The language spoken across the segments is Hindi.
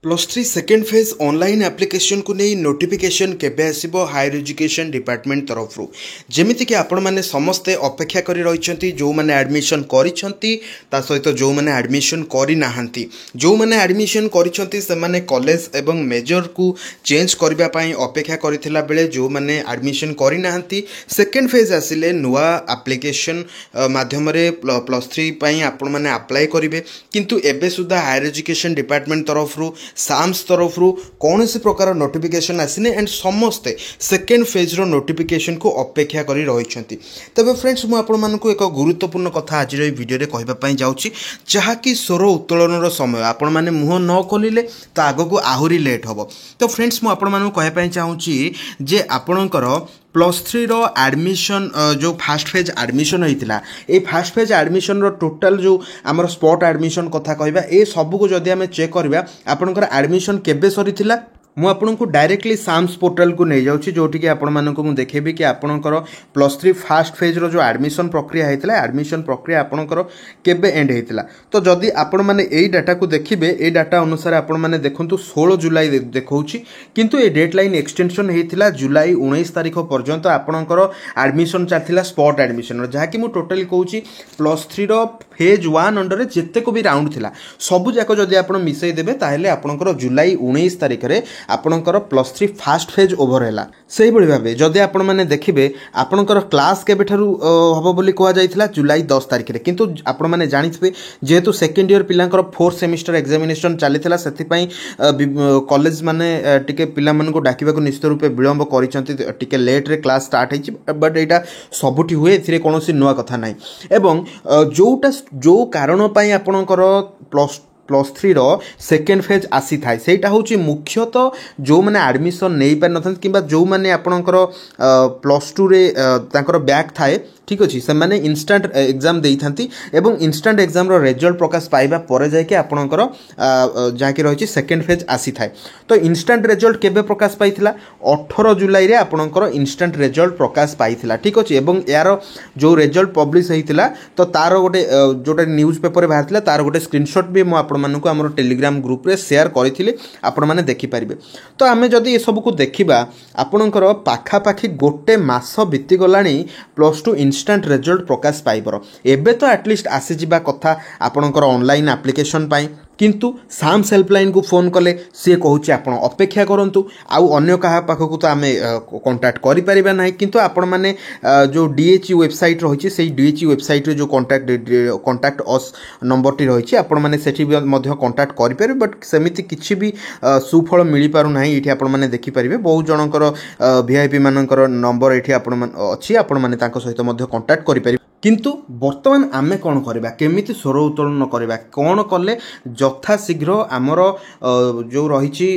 +3 सेकेंड फेज ऑनलाइन एप्लिकेशन को नहीं नोटिफिकेशन केबे आसीबो हायर एजुकेशन डिपार्टमेंट तरफ रु जेमिति कि आपण माने समस्ते अपेक्षा करी रहिसंती जो माने एडमिशन करिसंती ता सहित जो माने एडमिशन करि नाहंती जो माने एडमिशन करिसंती से माने कॉलेज एवं मेजर को चेंज करबा पई अपेक्षा करिथिला बेले जो माने एडमिशन करि नाहंती सेकेंड फेज आसिले नुवा एप्लिकेशन माध्यम रे +3 पई आपण माने अप्लाई करिवे किंतु एबे सुधा हायर एजुकेशन डिपार्टमेंट तरफ रु साम्स तरफ कौन सी प्रकार नोटिफिकेशन आसीने एंड समस्ते सेकेंड फेज रो नोटिफिकेशन को अपेक्षा करी रहिसंती। तबे फ्रेंड्स मु आपण मानकु एक गुरुत्वपूर्ण कथा आज रे वीडियो रे कहबा पई जाउची जहा कि स्वर उत्तोलन रो समय आपण माने मुह न खोलिले तो आगो को आहुरी लेट हबो। तो फ्रेंड्स मु आपण मानकु कहबा पई चाहूची जे आपणकर +3 रो एडमिशन जो फास्ट फेज एडमिशन होइतिला ए फास्ट फेज एडमिशन रो टोटल जो आमर स्पॉट एडमिशन कथा कहबा ए सब को जदि हमें चेक करबा आपनकर एडमिशन केबे सरीथिला मु आपनको डायरेक्टली साम्स पोर्टल को नहीं जाउची जोठी कि आपण मानको मु देखेबी कि आपनकर +3 फास्ट फेज रो जो एडमिशन प्रक्रिया हेतिला एडमिशन प्रक्रिया आपनकर केबे एंड हेतिला। तो जदि आपण माने एई डाटा को देखिबे ए डाटा अनुसार आपण माने देखंतु 16 जुलाई देखौची किंतु ए डेडलाइन एक्सटेंशन हेतिला जुलाई 19 तारिख पर्यंत आपनकर एडमिशन चाथिला स्पॉट एडमिशन जहा कि मु टोटली कहूची +3 रो फेज 1 अंडर रे जेते को भी राउंड थिला सबु जाको जदि आपण मिसई देबे ताहेले आपनकर जुलाई 19 तारिख रे आपणकर +3 फास्ट फेज ओवर हैला। सही बड़ी भाबे जदि आपण माने देखिबे आपणकर क्लास केबे ठारू हबो बोली कोआ जायथिला जुलाई 10 तारिख रे किंतु आपण माने जानिथबे जेहेतु सेकेंड ईयर पिलांकर 4th सेमिस्टर एग्जामिनेशन चलीथिला सेति पई कॉलेज माने टिके पिला मानको डाकिबा को निश्चित रूपे विलंब करिसंती टिके लेट रे क्लास स्टार्ट हेछि बट एटा सबुठी हुए एथिरे कोनोसी नुवा कथा नै एवं जो कारण पई आपणकर +3 रो सेकेंड फेज आसी थाए सेटा होची मुख्यतः जो माने एडमिशन नहीं पार नथन किबा जो माने आपणकर +2 रे तांकर बैक थाए ठीक अच्छे से माने इंस्टांट एग्जाम दे थांती एवं इंस्टांट एग्जाम रो रिजल्ट प्रकाश पाइबा परे जाय के आपणकर जाके रहिछि सेकेंड फेज आसी थाए। तो इंस्टांट रिजल्ट केबे प्रकाश पाइथिला 18 जुलाई रे आपणकर इंस्टांट रिजल्ट प्रकाश पाइथिला ठीक अच्छे एवं यार जो रिजल्ट पब्लिश हेतिला तो तार गोटे जोटा न्यूज पेपर बाहरथिला तार गोटे स्क्रीनशॉट भी मु आपण मानकु हमर टेलीग्राम ग्रुप रे शेयर करिथिले आपण माने देखि परिबे। तो आमे जदि ए सब को देखिबा आपणकर पाखा पाखी गोटे मास बीती गलानी +2 इंस्टांट रिजल्ट प्रकाश पाइबर एबे तो एटलिस्ट आसी जिबा कथा आपणकर ऑनलाइन एप्लिकेशन पाई किंतु साम्स हेल्पलाइन को फोन कले सी कहूँ आपण अपेक्षा करंतु आउ अन्य कहा पाखक तो आम कांटेक्ट करि परिबा नाही किंतु आपण माने जो डीएचई वेबसाइट रही से डीएचई वेबसाइट रे जो कांटेक्ट अस नंबर टी रही आपण माने सेठी मध्य कांटेक्ट करि परिबे बट सेमिति किछि भी सुफल मिली पारु नाही एठी आपण माने देखि परिबे बहुत जनकर वीआईपी मानकर नंबर एठी आपण अछि आपण माने तांको सहित मध्य कांटेक्ट करि परिबे किंतु वर्तमान आमे कौन करबा केमिति स्वर उत्तोलन करबा कौन कले यथा शीघ्र आमर जो रही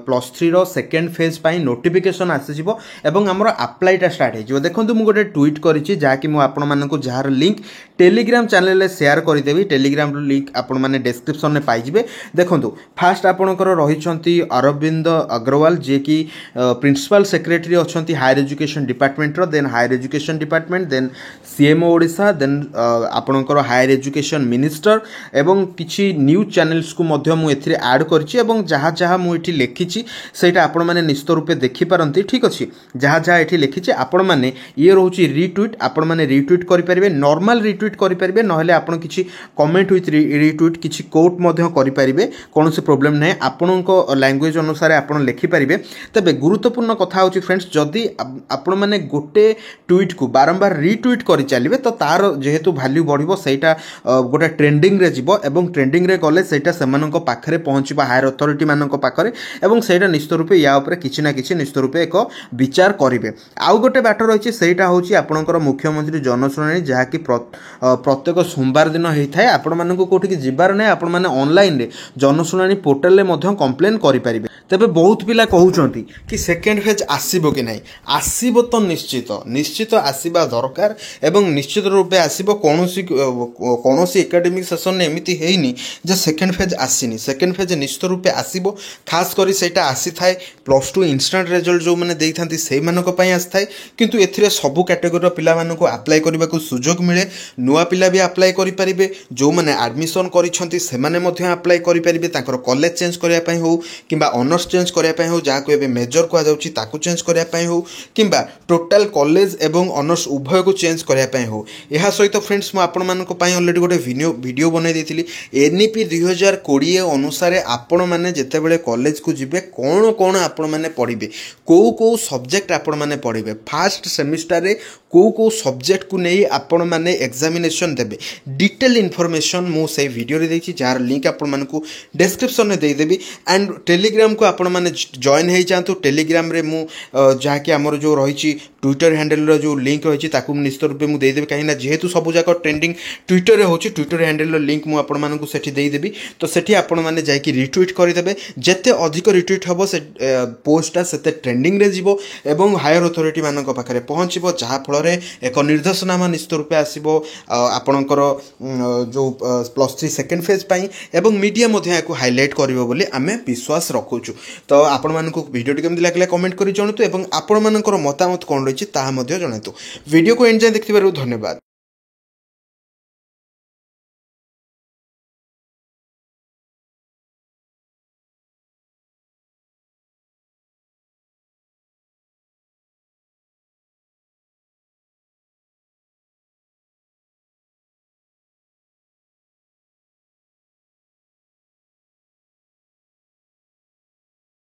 +3 रो सेकेंड फेज पाई नोटिफिकेशन आसीजिवो एवं आमर अप्लाईटा स्टार्ट हो देखो मुझे गोटे ट्वीट करी जहाँकि मुझे जार लिंक टेलीग्राम चैनल रे शेयर करदेवी टेलीग्राम लिंक आपण माने डिस्क्रिप्शन में पाइबे। देखो फास्ट आपणकर रही अरविंद अग्रवाल जे कि प्रिंसिपल सेक्रेटरी अच्छा higher education department then higher education department then CMO Odisha then आपणकर हायर एजुकेशन मिनिस्टर एवं किछि न्यूज चैनल्स को मध्य मु एथिरे ऐड करछि एवं जहाँ जहाँ मु एठी लिखिछि सेटा आपण माने निश्चित रूपे देखि पारंती ठीक अछि जहाँ जहाँ एठी लिखिछि आपण माने ये रहउछि रिट्वीट आपण माने रिट्वीट करि परिबे नॉर्मल रिट्वीट करि परिबे नहले आपण किछि कमेंट विथ रिट्वीट किछि कोट मध्य करि परिबे कोनोसी प्रॉब्लम नै आपणको लैंग्वेज अनुसार आपण लिखि परिबे। तबे गुरुत्वपूर्ण कथा होछि फ्रेंड्स जदि आपण माने गोटे ट्वीट को बारंबार रिट्वीट करि चलिबे तो तार जेहेतु वैल्यू बढ़िबो सेटा गोटे ट्रेंडिंग रे जिवो एवं ट्रेंडिंग रे गले सेटा सेमाननको पाखरे पहुंचबा हायर अथॉरिटी माननको पाखरे एवं सेटा निश्चित रूपे या ऊपर किछि ना किछि निश्चित रूपे एक विचार करिवे। आउ गोटे बाटर रहिछि सेटा होछि आपणकर मुख्यमंत्री जनशुणाणी जहा कि प्रत्येक सोमवार दिन हेइ थाए आपण माननको कोठी कि जिबार नै आपण माने ऑनलाइन रे जनशुणाणी पोर्टल रे मध्य कंप्लेन करि परिबे। तबे बहुत पिला कहउचंती कि सेकेंड फेज आसीबो कि नै आसीबो तो निश्चित आसीबा दरकार एवं निश्चित रूपे आसीबो कौनसी एकेडमिक सेशन एमती हेनी जे सेकेंड फेज आसीनी सेकेंड फेज निश्चित रूपे आसीबो खास करी सेटा आसी थाए +2 इंस्टेंट रिजल्ट जो माने देई थांती सेई मानको पई आसी थाए किंतु एथिरे सबु कैटेगरी पिला मानको अप्लाई करबा को सुजोग मिले नुआ पिला भी अप्लाई करि परिबे जो माने एडमिशन करिसंती से माने मध्य अप्लाई करि परिबे तांकर कॉलेज चेंज करिया पई हो किबा ऑनर्स चेंज करिया पई हो जाको एबे मेजर को जाउची ताकू चेंज करिया पई हो किबा टोटल कॉलेज एवं ऑनर्स उभय को चेंज करिया पई हो एहा सहित फ्रेंड्स मु आपण मानको पई ऑलरेडी गोटे वीडियो बनै देथिली एनईपी 2020 अनुसार आपण माने जेते बेले कॉलेज को जिबे कोन कोन आपण माने पढिबे को सब्जेक्ट आपण माने पढिबे फर्स्ट सेमिस्टर रे को सब्जेक्ट को नहीं आपण माने एग्जामिनेशन देबे डिटेल इन्फॉर्मेशन मु से वीडियो रे देछि जार लिंक आपण मानकू डिस्क्रिप्शन में दे देबी एंड टेलीग्राम को आपण माने जॉइन हे जांतु टेलीग्राम रे मु जहा कि हमर जो रहिछि ट्विटर हैंडल रो जो लिंक रहिछि ताकू निश्चित रूप में मु दे देबी काहिना जेहेतु सब जाक ट्रेंडिंग ट्विटर रे होछि ट्विटर हैंडल रो लिंक मु आपण मानकू सेठी दे देबी तो सेठी आपण माने जाय कि रिट्वीट करि देबे जेते अधिक रिट्वीट हबो से पोस्टटा सेते ट्रेंडिंग रे जिवो एवं हायर अथॉरिटी मानक पाखरे पहुंचिबो जहा फल रे एक निर्देशनामा निश्चित रूपे आसीबो आपणकर जो +3 सेकेंड फेज पाई एवं मीडिया मध्य याकू हाइलाइट करिवो बोली आमे विश्वास रखुछु तो आपण मानकू वीडियो टी केमति लागले कमेंट करि जणतु एवं आपण मानकर मतामत कोन रहिछि ताहा मध्य जणातु वीडियो को एंड जाय देखिबारु धन्यवाद।